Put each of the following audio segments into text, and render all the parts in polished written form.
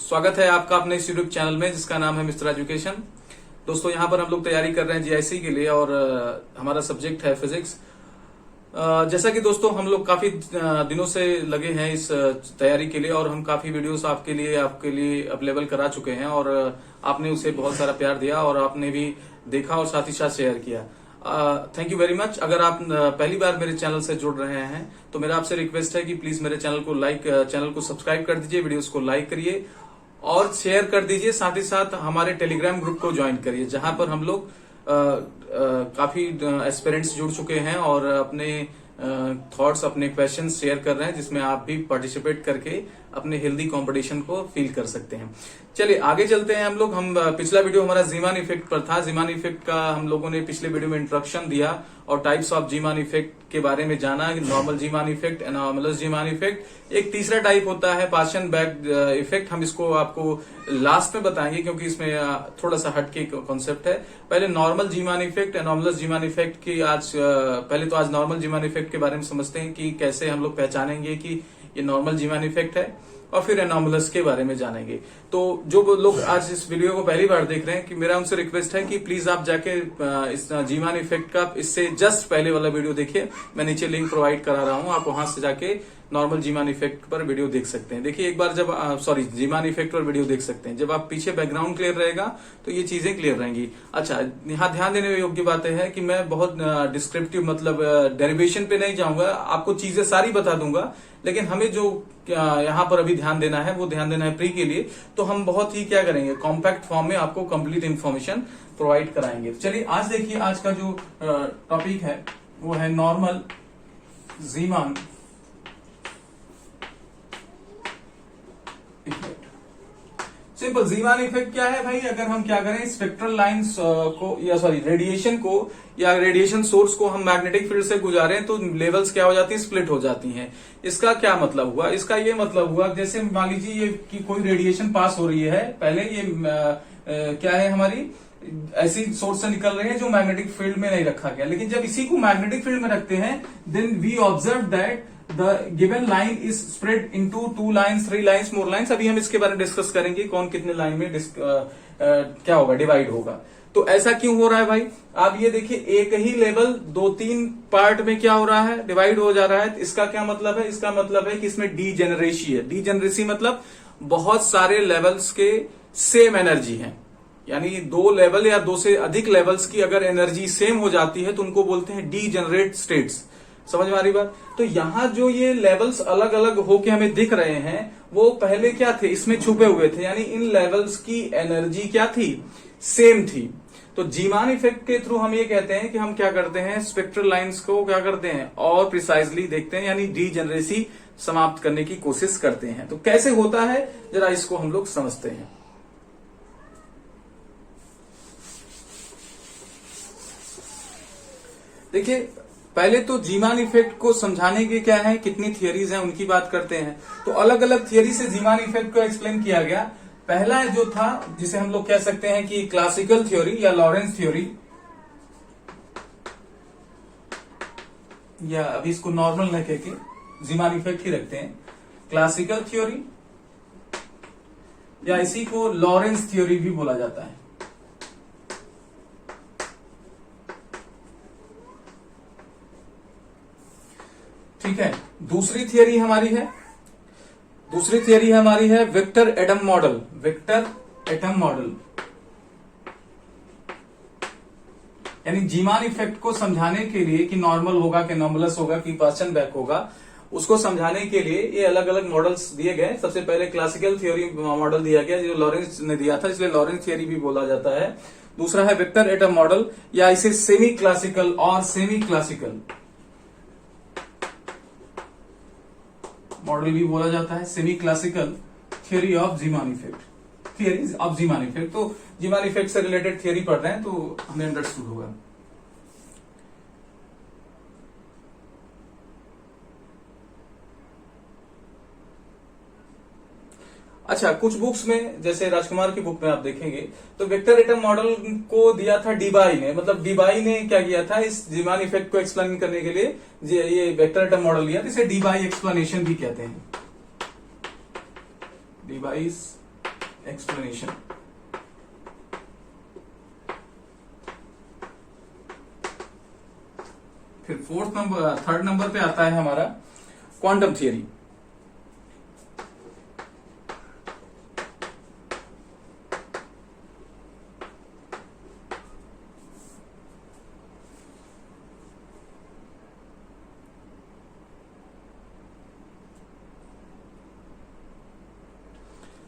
स्वागत है आपका अपने इस यूट्यूब चैनल में जिसका नाम है मिस्टर एजुकेशन। दोस्तों यहाँ पर हम लोग तैयारी कर रहे हैं जीआईसी के लिए और हमारा सब्जेक्ट है फिजिक्स। जैसा कि दोस्तों हम लोग काफी दिनों से लगे हैं इस तैयारी के लिए और हम काफी वीडियोस आपके लिए अवेलेबल करा चुके हैं और आपने उसे बहुत सारा प्यार दिया और आपने भी देखा और साथ ही साथ शेयर किया। Thank you very much. अगर आप पहली बार मेरे चैनल से जुड़ रहे हैं तो मेरा आपसे रिक्वेस्ट है कि प्लीज मेरे चैनल को सब्सक्राइब कर दीजिए, वीडियोस को लाइक करिए और शेयर कर दीजिए। साथ ही साथ हमारे टेलीग्राम ग्रुप को ज्वाइन करिए जहां पर हम लोग काफी एस्पिरेंट्स जुड़ चुके हैं और अपने थॉट्स, अपने क्वेश्चंस शेयर कर रहे हैं जिसमें आप भी पार्टिसिपेट करके अपने हेल्दी कंपटीशन को फील कर सकते हैं। चलिए आगे चलते हैं हम लोग। पिछला वीडियो हमारा जीमान इफेक्ट पर था। जीमान इफेक्ट का हम लोगों ने पिछले वीडियो में इंट्रोडक्शन दिया और टाइप्स ऑफ जीमान इफेक्ट के बारे में जाना। Normal Zeeman effect, anomalous Zeeman effect, एक तीसरा टाइप होता है पार्शियल बैक इफेक्ट। हम इसको आपको लास्ट में बताएंगे क्योंकि इसमें थोड़ा सा हटके कॉन्सेप्ट है। पहले normal Zeeman effect, anomalous Zeeman effect की पहले तो आज नॉर्मल जीमान इफेक्ट के बारे में समझते हैं कि कैसे हम लोग पहचानेंगे कि ये नॉर्मल जीमान इफेक्ट है और फिर एनॉर्मलस के बारे में जानेंगे। तो जो लोग आज इस वीडियो को पहली बार देख रहे हैं कि मेरा उनसे रिक्वेस्ट है कि प्लीज आप जाके इस जीमान इफेक्ट का इससे जस्ट पहले वाला वीडियो देखिए। मैं नीचे लिंक प्रोवाइड करा रहा हूं, आप वहां से जाके नॉर्मल जीमान इफेक्ट पर वीडियो देख सकते हैं। देखिए एक बार जब जीमान इफेक्ट पर वीडियो देख सकते हैं, जब आप पीछे बैकग्राउंड क्लियर रहेगा तो ये चीजें क्लियर रहेंगी। अच्छा, यहाँ ध्यान देने योग्य बात है कि मैं बहुत डिस्क्रिप्टिव मतलब डेरिवेशन पे नहीं जाऊंगा, आपको चीजें सारी बता दूंगा, लेकिन हमें जो यहाँ पर अभी ध्यान देना है वो ध्यान देना है प्री के लिए। तो हम बहुत ही क्या करेंगे, कॉम्पैक्ट फॉर्म में आपको कंप्लीट इन्फॉर्मेशन प्रोवाइड कराएंगे। चलिए आज देखिए, आज का जो टॉपिक है वो है normal Zeeman effect. Simple Zeeman effect क्या है भाई? अगर हम क्या करें, स्पेक्ट्रल लाइंस को रेडिएशन को या रेडिएशन सोर्स को हम मैग्नेटिक फील्ड से गुजारें तो लेवल्स क्या हो जाती है, स्प्लिट हो जाती हैं। इसका क्या मतलब हुआ? इसका ये मतलब हुआ जैसे मान लीजिए ये कि कोई रेडिएशन पास हो रही है, पहले ये क्या है, हमारी ऐसी सोर्स से निकल रही है जो मैग्नेटिक फील्ड में नहीं रखा गया, लेकिन जब इसी को मैग्नेटिक फील्ड में रखते हैं then we observe that the given line is spread into 2 lines, 3 lines, more lines। अभी हम इसके बारे में डिस्कस करेंगे कौन कितने लाइन में क्या होगा, डिवाइड होगा। तो ऐसा क्यों हो रहा है भाई? आप ये देखिए, एक ही लेवल 2-3 पार्ट में क्या हो रहा है, डिवाइड हो जा रहा है। इसका क्या मतलब है? इसका मतलब है कि इसमें डीजेनरेसी है। डीजेनरेसी मतलब बहुत सारे लेवल्स के सेम एनर्जी है, यानी 2 लेवल या 2 से अधिक लेवल्स की अगर एनर्जी सेम हो जाती है तो उनको बोलते हैं डीजेनरेट स्टेट्स। समझ में आ रही बात? तो यहां जो ये लेवल्स अलग अलग होके हमें दिख रहे हैं वो पहले क्या थे, इसमें छुपे हुए थे, यानी इन लेवल्स की एनर्जी क्या थी, सेम थी। तो जीमान इफेक्ट के थ्रू हम ये कहते हैं कि हम क्या करते हैं, स्पेक्ट्रल लाइंस को क्या करते हैं और प्रिसाइजली देखते हैं, यानी डीजेनरेसी समाप्त करने की कोशिश करते हैं। तो कैसे होता है जरा इसको हम लोग समझते हैं। देखिए पहले तो जीमान इफेक्ट को समझाने के क्या है, कितनी थियरीज हैं उनकी बात करते हैं। तो अलग अलग थियरी से जीमान इफेक्ट को एक्सप्लेन किया गया। पहला जो था जिसे हम लोग कह सकते हैं कि क्लासिकल थ्योरी या लॉरेंस थ्योरी, या अभी इसको नॉर्मल न कहके जीमान इफेक्ट ही रखते हैं, क्लासिकल थ्योरी या इसी को लॉरेंस थ्योरी भी बोला जाता है। ठीक है। दूसरी थियरी हमारी है vector atom model. Vector atom model यानी जीमान इफेक्ट को समझाने के लिए कि नॉर्मल होगा कि एनॉर्मलस होगा कि पार्शियल बैक होगा, उसको समझाने के लिए ये अलग अलग मॉडल्स दिए गए। सबसे पहले क्लासिकल थ्योरी मॉडल दिया गया जो लॉरेंस ने दिया था, इसलिए लॉरेंस थ्योरी भी बोला जाता है। दूसरा है विक्टर एटम मॉडल या इसे सेमी क्लासिकल और सेमी क्लासिकल मॉडल भी बोला जाता है। Semi classical theory of Zeeman effect, theory of Zeeman effect. तो जीमान इफेक्ट से रिलेटेड थियरी पढ़ रहे हैं तो हमें अंडरस्टूड होगा। अच्छा, कुछ बुक्स में जैसे राजकुमार की बुक में आप देखेंगे तो वेक्टर एटम मॉडल को दिया था डीबाई ने। मतलब डीबाई ने क्या किया था, इस जीमान इफेक्ट को एक्सप्लेन करने के लिए ये वेक्टर एटम मॉडल लिया, इसे डीबाई एक्सप्लेनेशन भी कहते हैं। डीबाइस एक्सप्लेनेशन। फिर थर्ड नंबर पे आता है हमारा क्वांटम थियरी।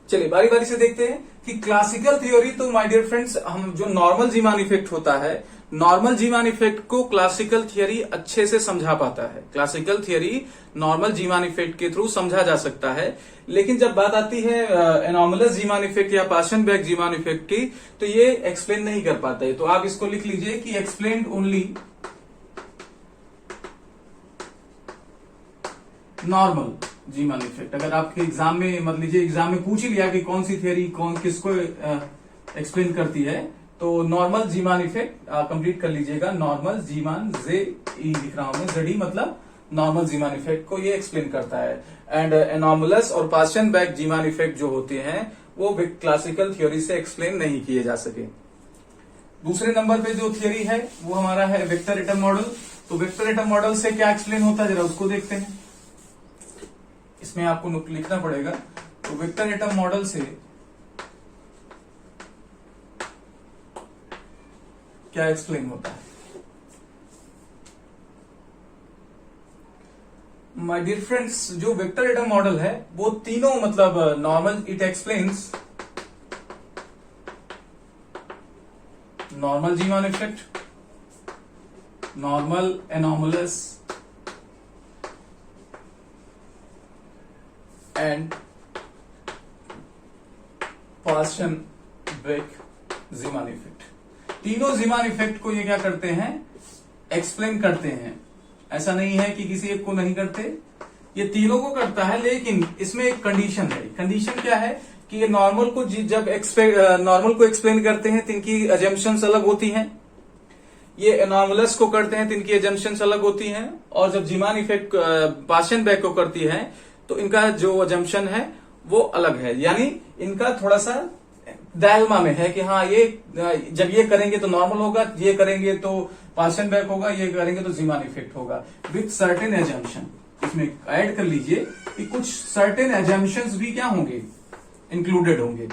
चलिए बारी बारी से देखते हैं कि क्लासिकल थ्योरी, तो माय डियर फ्रेंड्स, हम जो नॉर्मल जीमान इफेक्ट होता है, नॉर्मल जीमान इफेक्ट को क्लासिकल थियरी अच्छे से समझा पाता है। Classical theory normal Zeeman effect के थ्रू समझा जा सकता है, लेकिन जब बात आती है एनॉमलस जीमान इफेक्ट या पार्शनबेक जीमान इफेक्ट की, तो ये एक्सप्लेन नहीं कर पाता है। तो आप इसको लिख लीजिए कि explained only normal Zeeman effect. अगर आपके एग्जाम में, मान लीजिए एग्जाम में पूछ ही लिया कि कौन सी थियरी किसको एक्सप्लेन करती है, तो नॉर्मल जीमान इफेक्ट कंप्लीट कर लीजिएगा। नॉर्मल जीमान, जे ई लिख रहा हूं मैं, जेडी मतलब नॉर्मल जीमान इफेक्ट को ये एक्सप्लेन करता है। एंड एनॉमलस और पार्शनबेक जीमान इफेक्ट जो होते हैं वो क्लासिकल थ्योरी से एक्सप्लेन नहीं किए जा सके। दूसरे नंबर पे जो थियरी है वो हमारा है वेक्टर एटम मॉडल। तो वेक्टर एटम मॉडल से क्या एक्सप्लेन होता है, जरा उसको देखते हैं। इसमें आपको लिखना पड़ेगा। तो वेक्टर एटम मॉडल से क्या एक्सप्लेन होता है। माय डियर फ्रेंड्स, जो वेक्टर एटम मॉडल है वो तीनों, मतलब normal, it explains normal Zeeman effect, normal anomalous and Paschen Back Zeeman effect. तीनों जीमान इफेक्ट को ये क्या करते हैं, एक्सप्लेन करते हैं। ऐसा नहीं है कि किसी एक को नहीं करते, ये तीनों को करता है, लेकिन इसमें एक कंडीशन है। कंडीशन क्या है कि ये नॉर्मल को जब नॉर्मल को एक्सप्लेन करते हैं तो इनकी अजम्पशंस अलग होती हैं, ये एनॉमलस को करते हैं तो इनकी अजम्पशंस अलग होती हैं, और जब जीमान इफेक्ट पार्शनबेक को करती है तो इनका जो अजम्पशन है वो अलग है। यानी इनका थोड़ा सा डायलमा में है कि हाँ, ये जब ये करेंगे तो नॉर्मल होगा, ये करेंगे तो पार्शनबेक होगा, ये करेंगे तो जीमान इफेक्ट होगा, विथ सर्टेन एजम्पशन। इसमें ऐड कर लीजिए कि कुछ सर्टेन एजम्पशंस भी क्या होंगे, इंक्लूडेड होंगे।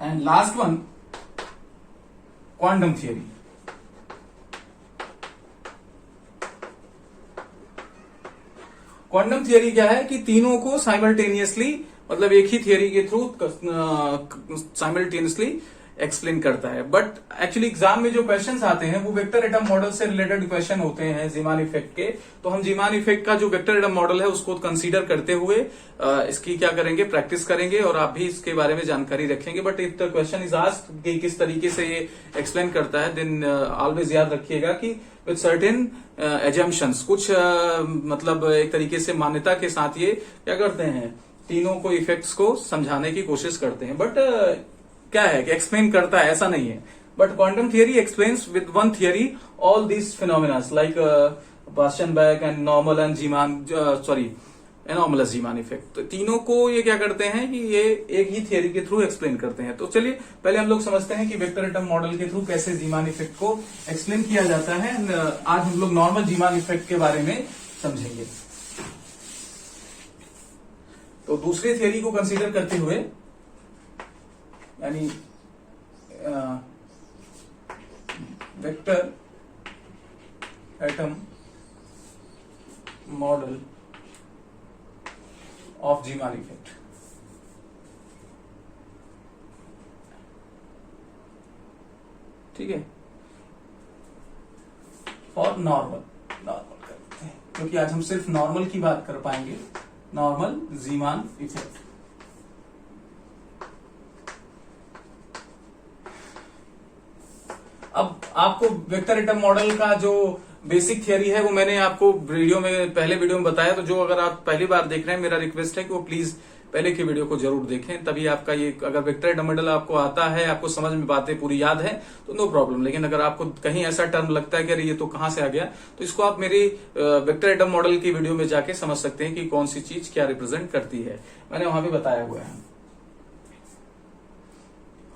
And last one, quantum theory. Quantum theory क्या है कि तीनों को साइमल्टेनियसली, मतलब एक ही थियरी के थ्रू साइमल्टेनियसली एक्सप्लेन करता है। बट एक्चुअली एग्जाम में जो क्वेश्चंस आते हैं वो वेक्टर एटम मॉडल से रिलेटेड क्वेश्चन होते हैं जीमान इफेक्ट के। तो हम जीमान इफेक्ट का जो वेक्टर एटम मॉडल है उसको कंसीडर करते हुए इसकी क्या करेंगे, प्रैक्टिस करेंगे, और आप भी इसके बारे में जानकारी रखेंगे। But if the question is asked कि किस तरीके से ये एक्सप्लेन करता है, देन ऑलवेज याद रखिएगा कि विद सर्टेन एजम्पशंस, कुछ मतलब एक तरीके से मान्यता के साथ ये क्या करते हैं, तीनों को इफेक्ट्स को समझाने की कोशिश करते हैं। बट क्या है कि एक्सप्लेन करता है, ऐसा नहीं है। But quantum theory explains with one theory all these phenomena like Paschen Back and normal and anomalous Zeeman effect. तो तीनों को ये क्या करते हैं कि ये एक ही थियरी के थ्रू एक्सप्लेन करते हैं। तो चलिए पहले हम लोग समझते हैं कि वेक्टर एटम मॉडल के थ्रू कैसे जीमान इफेक्ट को एक्सप्लेन किया जाता है। आज हम लोग नॉर्मल जीमान इफेक्ट के बारे में समझेंगे। तो दूसरी थियरी को कंसीडर करते हुए, यानी vector atom model of Zeeman effect, ठीक है, और नॉर्मल करते हैं, क्योंकि आज हम सिर्फ नॉर्मल की बात कर पाएंगे। Normal Zeeman effect. अब आपको वेक्टर एटम मॉडल का जो बेसिक थियरी है वो मैंने आपको पहले वीडियो में बताया। तो जो अगर आप पहली बार देख रहे हैं, मेरा रिक्वेस्ट है कि वो प्लीज पहले की वीडियो को जरूर देखें, तभी आपका ये, अगर वेक्टर एडम मॉडल आपको आता है, आपको समझ में बातें पूरी याद है तो नो प्रॉब्लम। लेकिन अगर आपको कहीं ऐसा टर्म लगता है कि अरे ये तो कहां से आ गया, तो इसको आप मेरी वेक्टर एडम मॉडल की वीडियो में जाके समझ सकते हैं कि कौन सी चीज क्या रिप्रेजेंट करती है, मैंने वहां भी बताया हुआ है।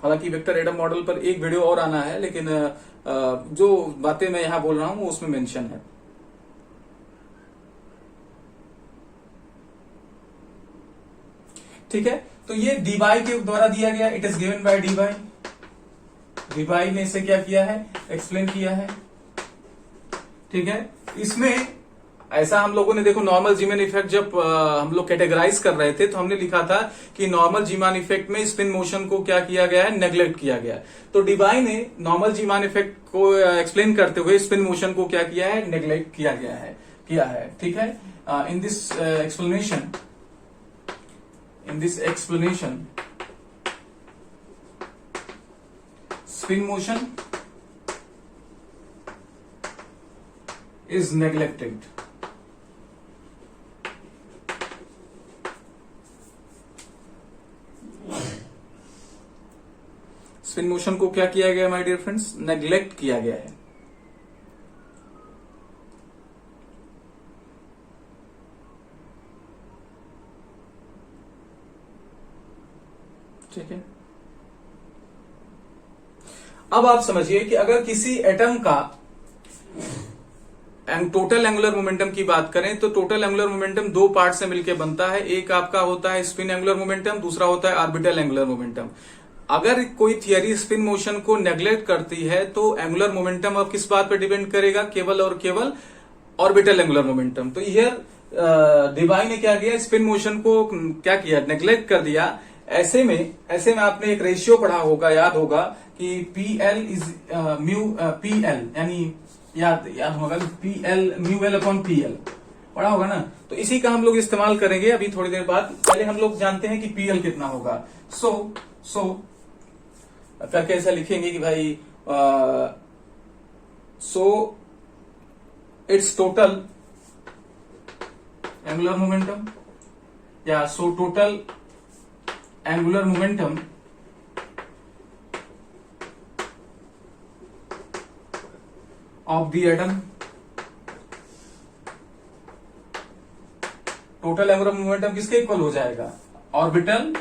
हालांकि वेक्टर एडम मॉडल पर एक वीडियो और आना है, लेकिन जो बातें मैं यहां बोल रहा हूं उसमें मेंशन है। ठीक है, तो ये dy के द्वारा दिया गया, it is given by dy। dy ने इसे क्या किया है, एक्सप्लेन किया है। ठीक है, इसमें ऐसा हम लोगों ने देखो, नॉर्मल जीमान इफेक्ट जब हम लोग कैटेगराइज कर रहे थे तो हमने लिखा था कि नॉर्मल जीमान इफेक्ट में स्पिन मोशन को क्या किया गया है, नेग्लेक्ट किया गया है। तो dy ने नॉर्मल जीमान इफेक्ट को एक्सप्लेन करते हुए स्पिन मोशन को क्या किया है, नेग्लेक्ट किया है। ठीक है, in this explanation, spin motion is neglected. Spin motion को क्या किया गया माय डियर फ्रेंड्स, नेग्लेक्ट किया गया है। ठीक है, अब आप समझिए कि अगर किसी एटम का टोटल एंगुलर मोमेंटम की बात करें तो टोटल एंगुलर मोमेंटम दो पार्ट से मिलकर बनता है। एक आपका होता है स्पिन एंगुलर मोमेंटम, दूसरा होता है ऑर्बिटल एंगुलर मोमेंटम। अगर कोई थियरी स्पिन मोशन को नेग्लेक्ट करती है तो एंगुलर मोमेंटम अब किस बात पर डिपेंड करेगा, केवल और केवल ऑर्बिटल एंगुलर मोमेंटम। तो हियर dy ने क्या किया, स्पिन मोशन को क्या किया, नेग्लेक्ट कर दिया। ऐसे में आपने एक रेशियो पढ़ा होगा, याद होगा कि PL इज PL, यानी याद होगा PL mu L upon PL पढ़ा होगा ना। तो इसी का हम लोग इस्तेमाल करेंगे अभी थोड़ी देर बाद। पहले हम लोग जानते हैं कि PL कितना होगा। सो करके ऐसा लिखेंगे कि भाई इट्स टोटल एंगुलर मोमेंटम, या total angular momentum of the atom, total angular momentum किसके इक्वल हो जाएगा, ऑर्बिटल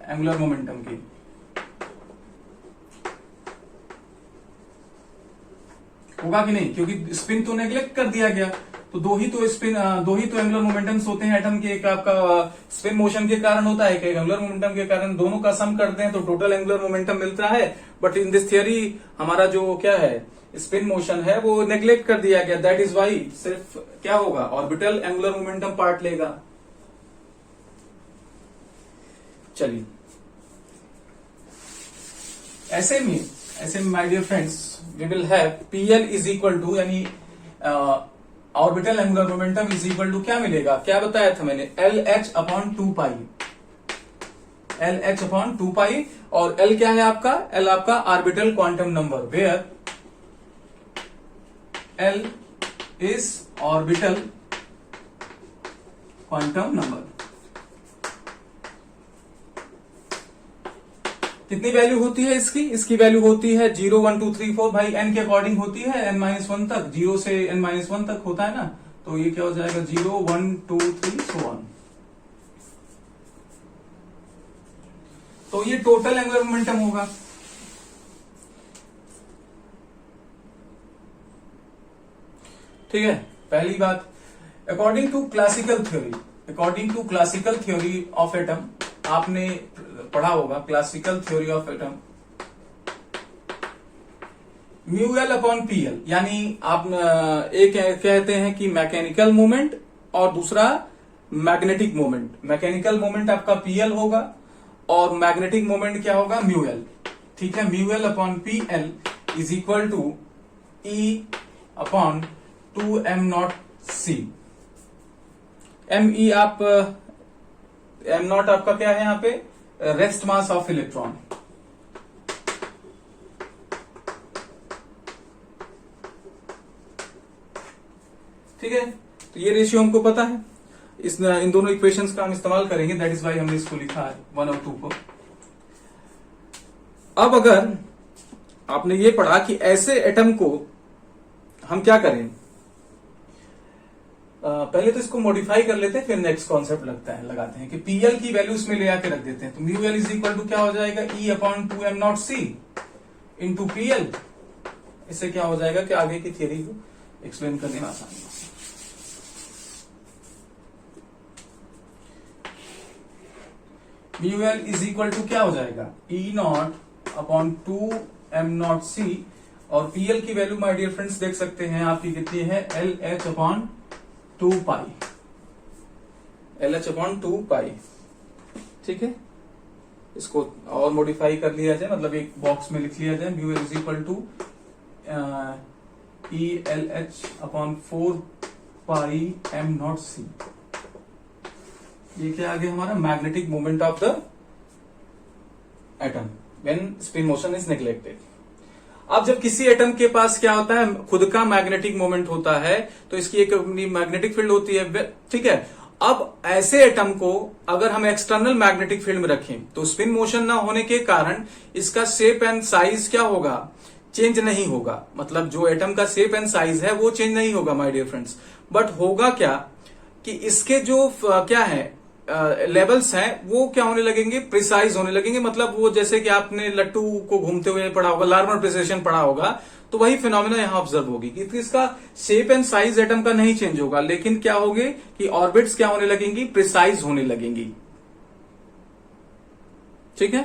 एंगुलर मोमेंटम की। होगा कि नहीं, क्योंकि स्पिन तो नेग्लेक्ट कर दिया गया। तो दो ही तो एंगुलर मोमेंटम्स होते हैं एटम के, एक आपका स्पिन मोशन के कारण होता है, एक एंगुलर मोमेंटम के कारण। दोनों का सम करते हैं तो टोटल एंगुलर मोमेंटम मिलता है। बट इन दिस थियरी हमारा जो क्या है, स्पिन मोशन है, वो नेग्लेक्ट कर दिया गया। दैट इज वाई सिर्फ क्या होगा, ऑर्बिटल एंगुलर मोमेंटम पार्ट लेगा। चलिए, ऐसे में my dear friends we will have PL is equal to, यानी orbital angular momentum is equal to क्या मिलेगा, क्या बताया था मैंने, LH अपॉन 2पाई, LH अपॉन 2पाई। और L क्या है आपका, L आपका orbital quantum number, where L is orbital quantum number. कितनी वैल्यू होती है इसकी वैल्यू होती है 0 1 2 3 4, भाई n के अकॉर्डिंग होती है, n-1 तक, 0 से n-1 तक होता है ना। तो ये क्या हो जाएगा, 0 1 2 3 so on। तो ये टोटल एंगुलर मोमेंटम होगा। ठीक है, पहली बात, according to classical theory of atom, आपने पढ़ा होगा classical theory of atom, mu L upon PL, यानी आप एक कहते हैं कि मैकेनिकल मोमेंट और दूसरा मैग्नेटिक मोमेंट। मैकेनिकल मोमेंट आपका PL होगा और मैग्नेटिक मोमेंट क्या होगा, म्यू एल। ठीक है, mu L upon PL is equal to E upon 2m0c। ME m0 आपका क्या है यहाँ पे, रेस्ट मास ऑफ इलेक्ट्रॉन। ठीक है, तो ये रेशियो हमको पता है। इन दोनों इक्वेशंस का हम इस्तेमाल करेंगे, दैट इज वाई हमने इसको लिखा है 1 और 2 को। अब अगर आपने ये पढ़ा कि ऐसे एटम को हम क्या करें, पहले तो इसको मॉडिफाई कर लेते हैं, फिर नेक्स्ट कॉन्सेप्ट लगाते हैं कि पीएल की वैल्यू इसमें ले आके रख देते हैं। तो mu L is equal to क्या हो जाएगा, E/2m0C इंटू पीएल। इससे क्या हो जाएगा कि आगे की थियरी को एक्सप्लेन करने में आसानी हो। Mu L is equal to क्या हो जाएगा, E0/2m0C, और पीएल की वैल्यू माय डियर फ्रेंड्स देख सकते हैं आपकी कितनी है, LH/2π, LH/2π। ठीक है, इसको और मॉडिफाई कर लिया जाए, मतलब एक बॉक्स में लिख लिया जाए, mu L is equal to ELH/4πm0C। ये क्या आ गया हमारा, magnetic moment of the atom when spin motion is neglected. अब जब किसी एटम के पास क्या होता है, खुद का मैग्नेटिक मोमेंट होता है, तो इसकी एक मैग्नेटिक फील्ड होती है, ठीक है। अब ऐसे एटम को अगर हम एक्सटर्नल मैग्नेटिक फील्ड में रखें तो स्पिन मोशन ना होने के कारण इसका शेप एंड साइज क्या होगा, चेंज नहीं होगा। मतलब जो एटम का शेप एंड साइज है वो चेंज नहीं होगा माय डियर फ्रेंड्स, बट होगा क्या कि इसके जो क्या है लेवल्स हैं वो क्या होने लगेंगे, प्रिसाइज होने लगेंगे। मतलब वो जैसे कि आपने लट्टू को घूमते हुए पढ़ा होगा, लार्मर प्रिसेशन पढ़ा होगा, तो वही फिनोमेना यहां ऑब्जर्व होगी कि इसका शेप एंड साइज एटम का नहीं चेंज होगा, लेकिन क्या होगे कि ऑर्बिट्स क्या होने लगेंगी, प्रिसाइज होने लगेंगी। ठीक है,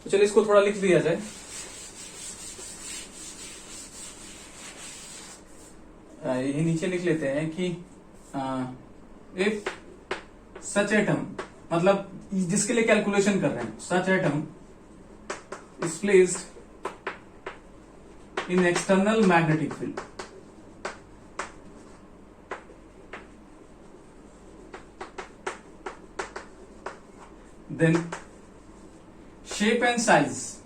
तो चलिए इसको थोड़ा लिख दिया जाए। यही नीचे लिख लेते हैं कि इफ सच एटम, मतलब जिसके लिए कैलकुलेशन कर रहे हैं, such atom is placed in external magnetic field, then shape and size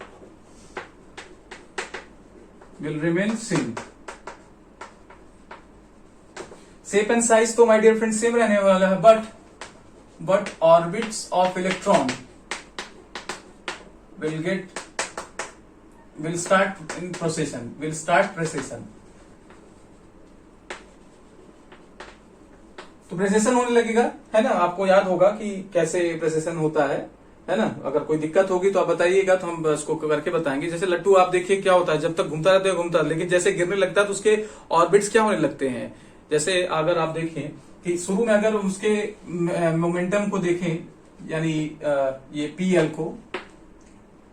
will remain same। Shape and size तो माय डियर फ्रेंड सेम रहने वाला है, but orbits of electron will start precession। तो प्रेसेशन होने लगेगा, है ना। आपको याद होगा कि कैसे प्रेसेशन होता है ना। अगर कोई दिक्कत होगी तो आप बताइएगा, तो हम इसको करके बताएंगे। जैसे लट्टू आप देखिए क्या होता है, जब तक घूमता रहता है घूमता, लेकिन जैसे गिरने लगता है तो उसके ऑर्बिट्स क्या होने लगते हैं। जैसे अगर आप देखें कि शुरू में अगर उसके मोमेंटम को देखें, यानी ये पीएल को,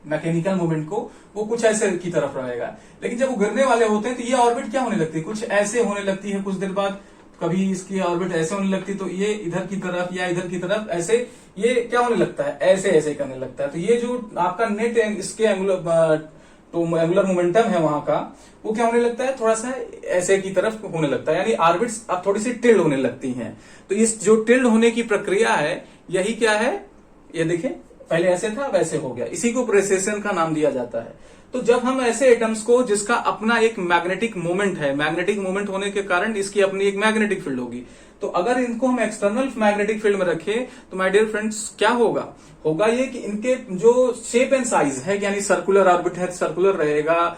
मैकेनिकल मोमेंट को, वो कुछ ऐसे की तरफ रहेगा, लेकिन जब वो गिरने वाले होते हैं तो ये ऑर्बिट क्या होने लगती है, कुछ ऐसे होने लगती है। कुछ देर बाद कभी इसकी ऑर्बिट ऐसे होने लगती है, तो ये इधर की तरफ या इधर की तरफ ऐसे ये क्या होने लगता है, ऐसे ऐसे करने लगता है। तो ये जो आपका नेट इसके एंगुलर मोमेंटम है वहां का, वो क्या होने लगता है, थोड़ा सा ऐसे की तरफ होने लगता है, यानी ऑर्बिट्स अब थोड़ी सी टिल्ड होने लगती हैं। तो इस जो टिल्ड होने की प्रक्रिया है, यही क्या है, ये देखिए पहले ऐसे था वैसे हो गया, इसी को प्रेसेशन का नाम दिया जाता है। तो जब हम ऐसे एटम्स को जिसका अपना एक मैग्नेटिक मोमेंट है, मैग्नेटिक मोमेंट होने के कारण इसकी अपनी एक मैग्नेटिक फील्ड होगी, तो अगर इनको हम एक्सटर्नल मैग्नेटिक फील्ड में रखें तो माय डियर फ्रेंड्स क्या होगा ये कि इनके जो शेप एंड साइज है, यानी सर्कुलर ऑर्बिट है सर्कुलर रहेगा,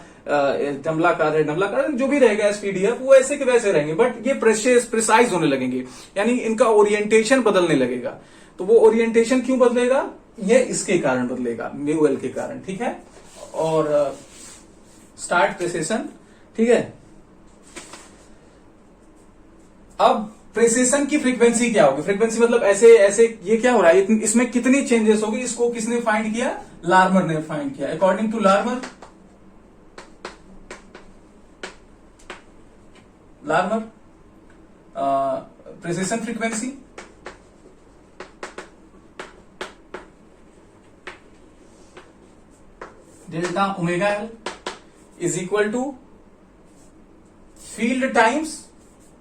डमलाकार है डमलाकार, जो भी रहेगा एसपीडीएफ, वो ऐसे के वैसे रहेंगे, बट ये प्रिसाइज होने लगेंगे, यानी इनका ओरिएंटेशन बदलने लगेगा। तो वो ओरिएंटेशन क्यों बदलेगा, ये इसके कारण बदलेगा, म्यू एल के कारण। ठीक है, और स्टार्ट प्रेसेशन। ठीक है, अब प्रेसेशन की फ्रीक्वेंसी क्या होगी, फ्रीक्वेंसी मतलब ऐसे ऐसे ये क्या हो रहा है, इसमें कितनी चेंजेस होगी, इसको किसने फाइंड किया, लार्मर ने फाइंड किया। According to Larmor precession frequency delta omega L is equal to field times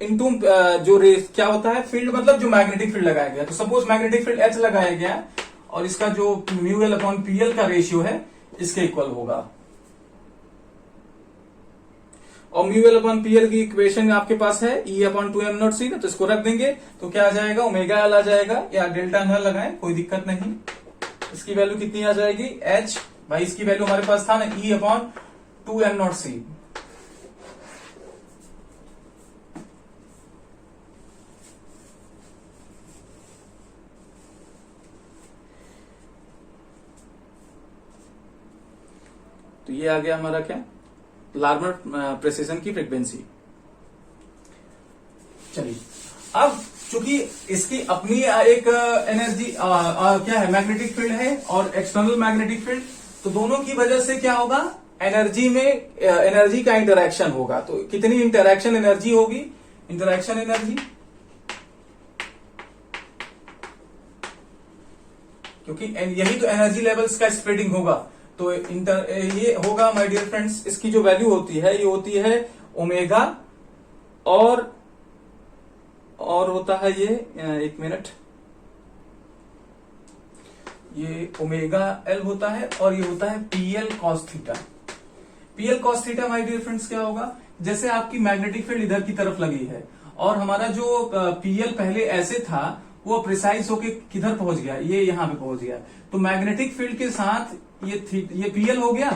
into जो रेस क्या होता है, फील्ड मतलब जो मैग्नेटिक फील्ड लगाया गया। तो सपोज मैग्नेटिक फील्ड एच लगाया गया और इसका जो म्यू एल अपॉन पीएल का रेशियो है इसके इक्वल होगा। और mu L upon P L की इक्वेशन आपके पास है ई अपॉन 2m0c ना, तो इसको रख देंगे तो क्या आ जाएगा, ओमेगा एल आ जाएगा, या डेल्टा न लगाएं कोई दिक्कत नहीं। इसकी वैल्यू कितनी आ जाएगी, h, भाई इसकी वैल्यू हमारे पास था ना ई अपॉन 2m0c। तो ये आ गया हमारा क्या, लार्मर प्रेसिजन की फ्रीक्वेंसी। चलिए अब चूंकि इसकी अपनी एक एनर्जी क्या है, मैग्नेटिक फील्ड है और एक्सटर्नल मैग्नेटिक फील्ड, तो दोनों की वजह से क्या होगा, एनर्जी में एनर्जी का इंटरैक्शन होगा। तो कितनी इंटरैक्शन एनर्जी होगी, इंटरैक्शन एनर्जी, क्योंकि यही तो एनर्जी लेवल्स का स्प्रेडिंग होगा। तो ये होगा माय डियर फ्रेंड्स, इसकी जो वैल्यू होती है ये होती है ओमेगा और होता है ये, एक मिनट, ये ओमेगा एल होता है और ये होता है PL cos theta. PL cos theta my dear friends क्या होगा, जैसे आपकी मैग्नेटिक फील्ड इधर की तरफ लगी है और हमारा जो पीएल पहले ऐसे था वो प्रिसाइज होके किधर पहुंच गया, ये यहां पे पहुंच गया। तो मैग्नेटिक फील्ड के साथ ये पीएल हो गया,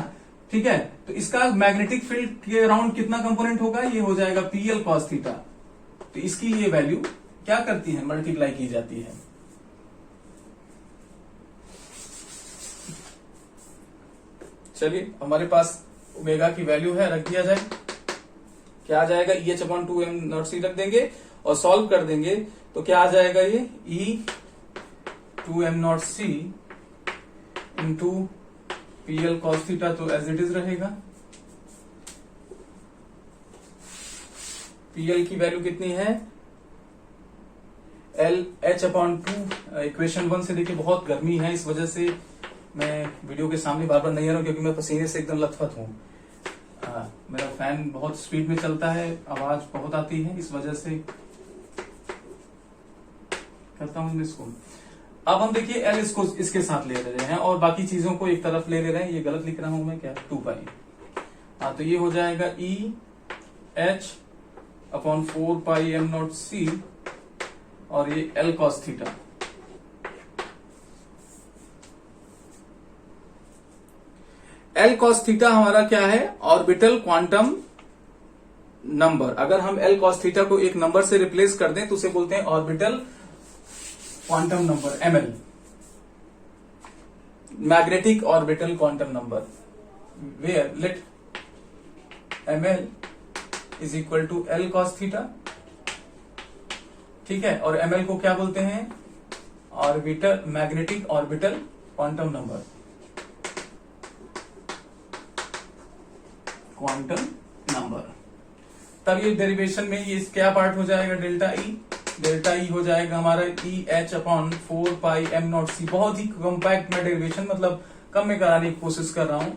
ठीक है। तो इसका मैग्नेटिक फील्ड के अराउंड कितना कंपोनेंट होगा, ये हो जाएगा पीएल कॉस थीटा। तो इसकी ये वैल्यू क्या करती है, मल्टीप्लाई की जाती है। चलिए हमारे पास ओमेगा की वैल्यू है, रख दिया जाए, क्या आ जाएगा, ई एच अपॉन 2m0c रख देंगे और सॉल्व कर देंगे तो क्या आ जाएगा, ये ई 2m0c into PL cos theta, तो एज इट इज रहेगा। पीएल की वैल्यू कितनी है, एल एच अपॉन 2, इक्वेशन 1 से। देखिए बहुत गर्मी है, इस वजह से मैं वीडियो के सामने बार बार नहीं आ रहा हूं, क्योंकि मैं पसीने से एकदम लथपथ हूं। मेरा फैन बहुत स्पीड में चलता है, आवाज बहुत आती है, इस वजह से करता हूं इसको। अब हम देखिए एल इसको इसके साथ ले रहे हैं और बाकी चीजों को एक तरफ ले रहे हैं। ये गलत लिख रहा हूं मैं, क्या, 2 पाई। तो ये हो जाएगा ई एच अपॉन 4 पाई m0c और ये L cos theta. L cos theta हमारा क्या है, ऑर्बिटल क्वांटम नंबर। अगर हम एल कॉस थीटा को एक नंबर से रिप्लेस कर दें तो उसे बोलते हैं orbital quantum number, ML, magnetic orbital quantum number, where let ML is equal to L cos theta, ठीक है। और एमएल को क्या बोलते हैं, orbital, magnetic orbital quantum number, quantum number. तब ये डेरिवेशन में ये क्या पार्ट हो जाएगा, डेल्टा ई हो जाएगा हमारा ई एच अपॉन 4 पाई m0c। बहुत ही कॉम्पैक्ट में डेरिवेशन, मतलब कम में कराने की कोशिश कर रहा हूं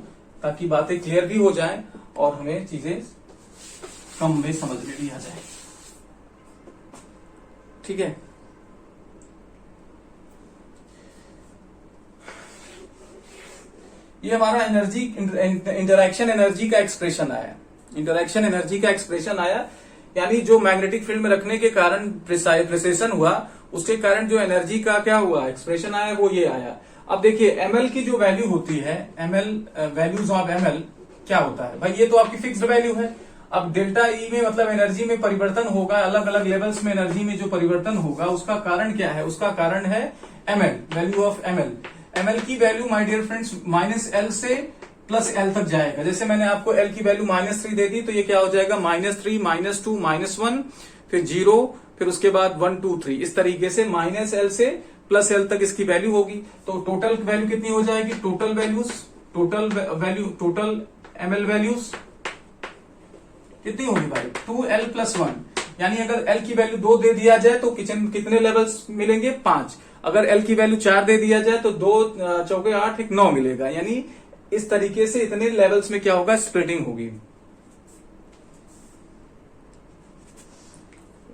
ताकि बातें क्लियर भी हो जाएं और हमें चीजें कम में समझ में भी आ जाए, ठीक है। ये हमारा एनर्जी, इंटरैक्शन एनर्जी का एक्सप्रेशन आया, इंटरैक्शन एनर्जी का एक्सप्रेशन आया, यानी जो मैग्नेटिक फील्ड में रखने के कारण प्रेसेशन हुआ, उसके कारण जो एनर्जी का क्या हुआ, एक्सप्रेशन आया, वो ये आया। अब देखिए एमएल की जो वैल्यू होती है, एमएल वैल्यूज ऑफ एमएल क्या होता है भाई, ये तो आपकी फिक्स्ड वैल्यू है। अब डेल्टा ई में मतलब एनर्जी में परिवर्तन होगा, अलग अलग लेवल्स में एनर्जी में जो परिवर्तन होगा उसका कारण क्या है, उसका कारण है ML, value of ML. ML की value my dear friends -L से +L तक जाएगा। जैसे मैंने आपको L की वैल्यू -3 दे दी, तो ये क्या हो जाएगा, -3, -2, -1, फिर 0, फिर उसके बाद 1, 2, 3, इस तरीके से -L से +L तक इसकी वैल्यू होगी। तो टोटल वैल्यू कितनी हो जाएगी, टोटल एमएल वैल्यूज कितनी होगी भाई, 2L + 1। यानी अगर L की वैल्यू 2 दे दिया जाए तो कितने लेवल्स मिलेंगे, 5। अगर L की वैल्यू 4 दे दिया जाए तो 2 चौके 8, 1 9 मिलेगा। यानी इस तरीके से इतने लेवल्स में क्या होगा, स्प्लिटिंग होगी,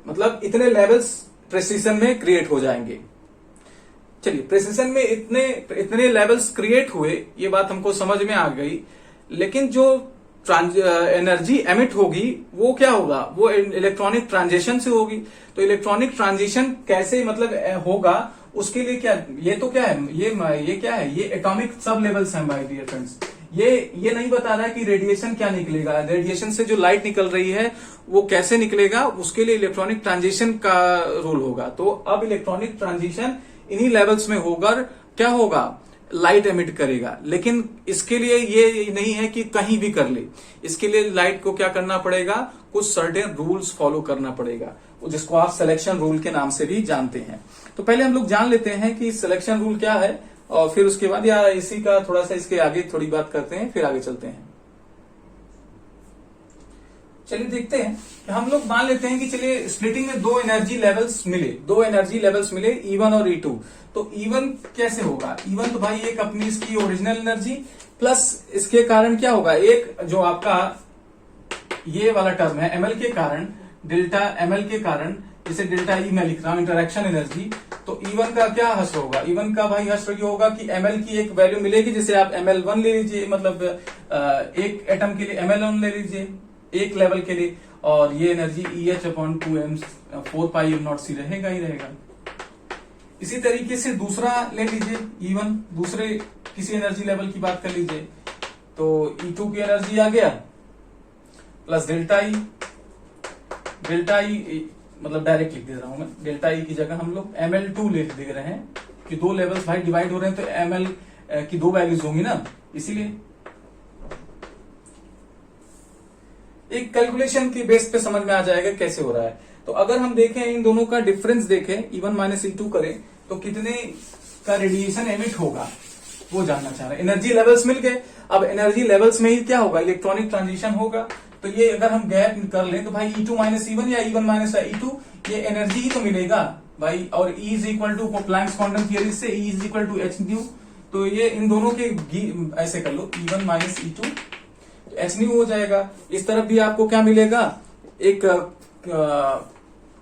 मतलब इतने लेवल्स प्रेसिशन में क्रिएट हो जाएंगे। चलिए प्रेसिशन में इतने लेवल्स क्रिएट हुए, ये बात हमको समझ में आ गई। लेकिन जो एनर्जी एमिट होगी वो क्या होगा, वो इलेक्ट्रॉनिक ट्रांजिशन से होगी। तो इलेक्ट्रॉनिक ट्रांजिशन कैसे मतलब होगा, उसके लिए क्या, ये तो क्या है, ये क्या है, ये एटॉमिक सब लेवल्स हैं माय डियर फ्रेंड्स। ये नहीं बता रहा है कि रेडिएशन क्या निकलेगा, रेडिएशन से जो लाइट निकल रही है वो कैसे निकलेगा, उसके लिए इलेक्ट्रॉनिक ट्रांजिशन का रोल होगा। तो अब इलेक्ट्रॉनिक ट्रांजिशन इन्हीं लेवल्स में होगा, क्या होगा, लाइट एमिट करेगा। लेकिन इसके लिए ये नहीं है कि कहीं भी कर ले, इसके लिए लाइट को क्या करना पड़ेगा, कुछ सर्टेन रूल्स फॉलो करना पड़ेगा, जिसको आप सिलेक्शन रूल के नाम से भी जानते हैं। तो पहले हम लोग जान लेते हैं कि सिलेक्शन रूल क्या है, और फिर उसके बाद या इसी का थोड़ा सा इसके आगे थोड़ी बात करते हैं, फिर आगे चलते हैं। चलिए देखते हैं कि हम लोग मान लेते हैं कि चलिए स्प्लिटिंग में दो एनर्जी लेवल्स मिले E1 और E2। तो E1 कैसे होगा, E1 तो भाई एक अपनी इसकी ओरिजिनल एनर्जी प्लस इसके कारण क्या होगा, एक जो आपका ये वाला टर्म है ML के कारण, डेल्टा ML के कारण, इसे डेल्टा ई में लिख रहा हूं, इंटरेक्शन एनर्जी। तो E1 का क्या हश्र होगा, E1 का भाई हश्र ये होगा कि ML की एक वैल्यू मिलेगी, जिसे आप ML1 ले लीजिए, मतलब एक एटम के लिए ML1 ले लीजिए एक लेवल के लिए, और ये एनर्जी EH/2m 4πm0c रहेगा ही रहेगा। इसी तरीके से दूसरा ले लीजिए E1, दूसरे किसी एनर्जी लेवल की बात कर लीजिए, तो E2 की एनर्जी आ गया प्लस डेल्टा ई मतलब डायरेक्ट लिख दे रहा हूं मैं, डेल्टा ई की जगह हम लोग ML2 लिख दे रहे हैं कि दो लेवल्स भाई डिवाइड हो रहे हैं, तो ML की दो वैल्यूज होंगी ना, इसीलिए एक कैलकुलेशन की बेस पे समझ में आ जाएगा कैसे हो रहा है। तो अगर हम देखें इन दोनों का डिफरेंस देखें, E1 माइनस E2 करें, तो कितने का रेडिएशन एमिट होगा वो जानना चाह रहे हैं। एनर्जी लेवल्स मिल गए, अब एनर्जी लेवल्स में ही क्या होगा, इलेक्ट्रॉनिक ट्रांजिशन होगा। तो ये अगर हम गैप कर लें तो भाई E2 माइनस E1 या E1 माइनस E2, ये एनर्जी ही तो मिलेगा भाई, और E is equal to Planck's quantum theory से E is equal to h nu. तो ये इन दोनों के ऐसे कर लो, E1 minus E2 h new हो जाएगा। इस तरफ भी आपको क्या मिलेगा, एक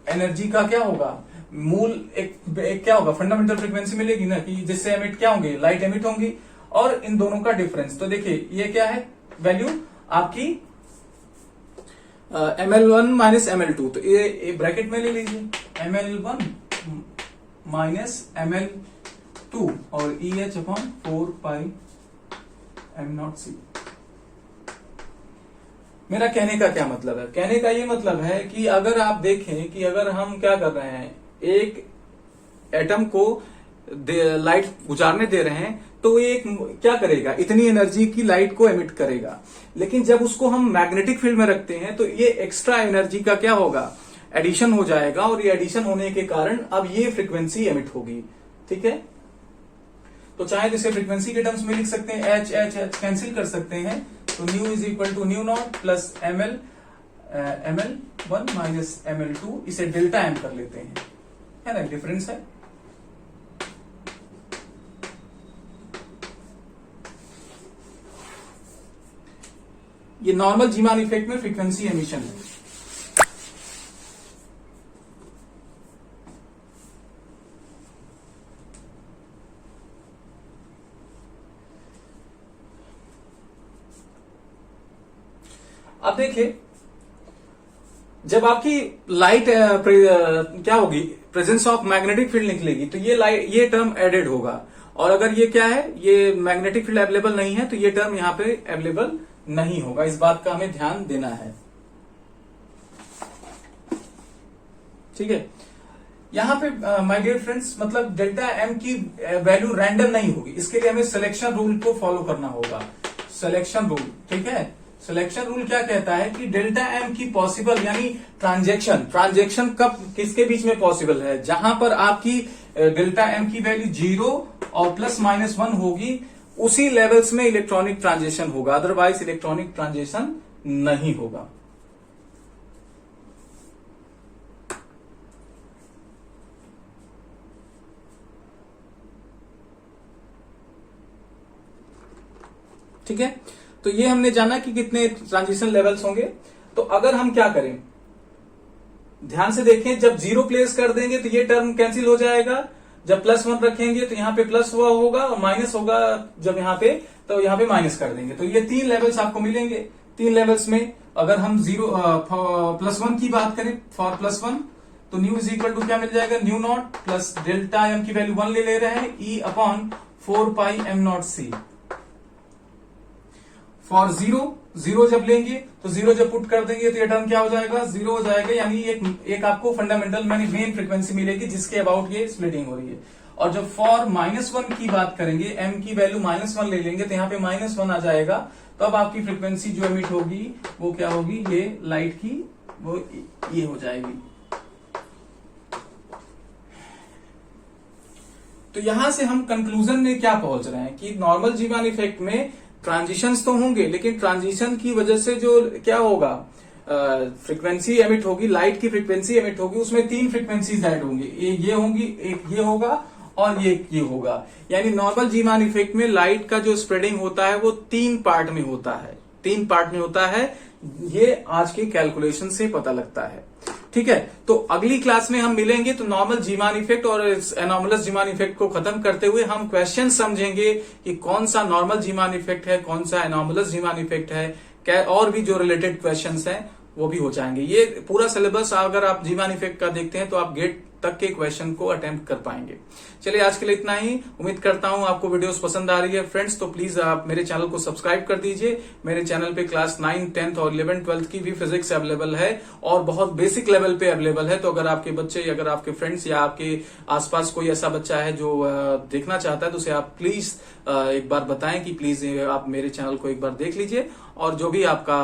एनर्जी का क्या होगा, मूल एक क्या होगा, फंडामेंटल फ्रीक्वेंसी मिलेगी ना, कि जिससे एमिट क्या होंगे, लाइट एमिट होंगी, और इन दोनों का डिफरेंस। तो देखिए ये क्या है, वैल्यू आपकी ML1 माइनस ML2, तो ये ब्रैकेट में ले लीजिए, ML1 माइनस ML2 और EH/4πm0c। मेरा कहने का क्या मतलब है, कहने का ये मतलब है कि अगर आप देखें कि अगर हम क्या कर रहे हैं, एक एटम को लाइट गुजारने दे रहे हैं, तो ये क्या करेगा, इतनी एनर्जी की लाइट को एमिट करेगा। लेकिन जब उसको हम मैग्नेटिक फील्ड में रखते हैं तो ये एक्स्ट्रा एनर्जी का क्या होगा, एडिशन हो जाएगा, और ये एडिशन होने के कारण अब ये फ्रीक्वेंसी एमिट होगी। ठीक है, तो चाहे जिसे फ्रीक्वेंसी के टर्म्स में लिख सकते हैं, H कैंसिल कर सकते हैं, तो nu is equal to nu naught plus ML1 minus ML2, इसे डेल्टा M कर लेते हैं, है ना, डिफरेंस है। ये नॉर्मल जीमान इफेक्ट में फ्रीक्वेंसी एमिशन है। अब देखिए, जब आपकी लाइट क्या होगी, प्रेजेंस ऑफ मैग्नेटिक फील्ड निकलेगी, तो ये टर्म एडेड होगा, और अगर ये क्या है, ये मैग्नेटिक फील्ड अवेलेबल नहीं है, तो ये टर्म यहां पे अवेलेबल नहीं होगा। इस बात का हमें ध्यान देना है। ठीक है, यहां पे माय डियर फ्रेंड्स, मतलब डेल्टा एम की वैल्यू रैंडम नहीं होगी, इसके लिए हमें सिलेक्शन रूल को फॉलो करना होगा। सिलेक्शन रूल, ठीक है, सिलेक्शन रूल क्या कहता है कि डेल्टा एम की पॉसिबल यानी ट्रांजेक्शन कब किसके बीच में पॉसिबल है, जहां पर आपकी डेल्टा एम की वैल्यू 0 और ±1 होगी, उसी लेवल्स में इलेक्ट्रॉनिक ट्रांजिशन होगा, अदरवाइज इलेक्ट्रॉनिक ट्रांजिशन नहीं होगा। ठीक है, तो ये हमने जाना कि कितने ट्रांजिशन लेवल्स होंगे। तो अगर हम क्या करें, ध्यान से देखें, जब 0 प्लेस कर देंगे तो ये टर्म कैंसिल हो जाएगा, जब +1 रखेंगे तो यहां पे प्लस हुआ होगा, और माइनस होगा जब यहां पे, तो यहां पे माइनस कर देंगे, तो ये 3 लेवल्स आपको मिलेंगे। 3 लेवल्स में अगर हम +1 की बात करें, फॉर +1 तो न्यू इज इक्वल टू क्या मिल जाएगा, nu naught plus delta M की वैल्यू 1 ले रहे हैं, E upon 4 pi M naught C. For 0 जब लेंगे तो 0 जब पुट कर देंगे तो ये टर्म क्या हो जाएगा, 0 हो जाएगा, यानी एक आपको फंडामेंटल मेन फ्रीक्वेंसी मिलेगी जिसके अबाउट ये स्प्लिटिंग हो रही है। और जब फॉर -1 की बात करेंगे, m की वैल्यू -1 ले लेंगे तो यहाँ पे -1 आ जाएगा, तब आपकी फ्रीक्वेंसी जो एमिट होगी वो क्या होगी, ये लाइट की वो ये हो जाएगी। तो यहां से हम कंक्लूजन में क्या पहुंच रहे हैं कि नॉर्मल जीवान इफेक्ट में ट्रांजिशंस तो होंगे, लेकिन ट्रांजिशन की वजह से जो क्या होगा, फ्रीक्वेंसी एमिट होगी, लाइट की फ्रीक्वेंसी एमिट होगी, उसमें 3 फ्रीक्वेंसीज ऐड होंगी, ये होंगी, एक ये होगा और ये होगा। यानी नॉर्मल जीवान इफेक्ट में लाइट का जो स्प्रेडिंग होता है वो 3 पार्ट में होता है, 3 पार्ट में होता है। ये आज के कैलकुलेशन से पता लगता है, ठीक है। तो अगली क्लास में हम मिलेंगे तो नॉर्मल जीवान इफेक्ट और एनोमलस जीवान इफेक्ट को खत्म करते हुए हम क्वेश्चन समझेंगे कि कौन सा नॉर्मल जीवान इफेक्ट है, कौन सा एनोमलस जीवान इफेक्ट है, और भी जो रिलेटेड क्वेश्चंस हैं वो भी हो जाएंगे। ये पूरा सिलेबस अगर आप जीवान इफेक्ट का देखते हैं तो आप गेट तक के क्वेश्चन को अटेम्प्ट कर पाएंगे। चलिए आज के लिए इतना ही, उम्मीद करता हूं आपको वीडियोस पसंद आ रही है फ्रेंड्स, तो प्लीज आप मेरे चैनल को सब्सक्राइब कर दीजिए। मेरे चैनल पे क्लास 9, 10th और 11th, 12th की भी फिजिक्स अवेलेबल है और बहुत बेसिक लेवल पे अवेलेबल है। तो अगर आपके बच्चे, अगर आपके फ्रेंड्स या आपके आसपास कोई ऐसा बच्चा है जो देखना चाहता है तो उसे आप प्लीज एक बार बताएं कि प्लीज आप मेरे चैनल को एक बार देख लीजिए, और जो भी आपका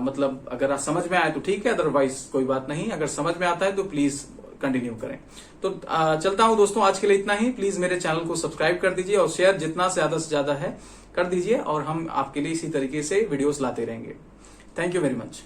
मतलब अगर समझ में आए तो ठीक है, अदरवाइज कोई बात नहीं, अगर समझ में आता है तो प्लीज कंटिन्यू करें। तो चलता हूं दोस्तों, आज के लिए इतना ही। प्लीज मेरे चैनल को सब्सक्राइब कर दीजिए और शेयर जितना ज्यादा से ज्यादा है कर दीजिए, और हम आपके लिए इसी तरीके से वीडियोस लाते रहेंगे। Thank you very much.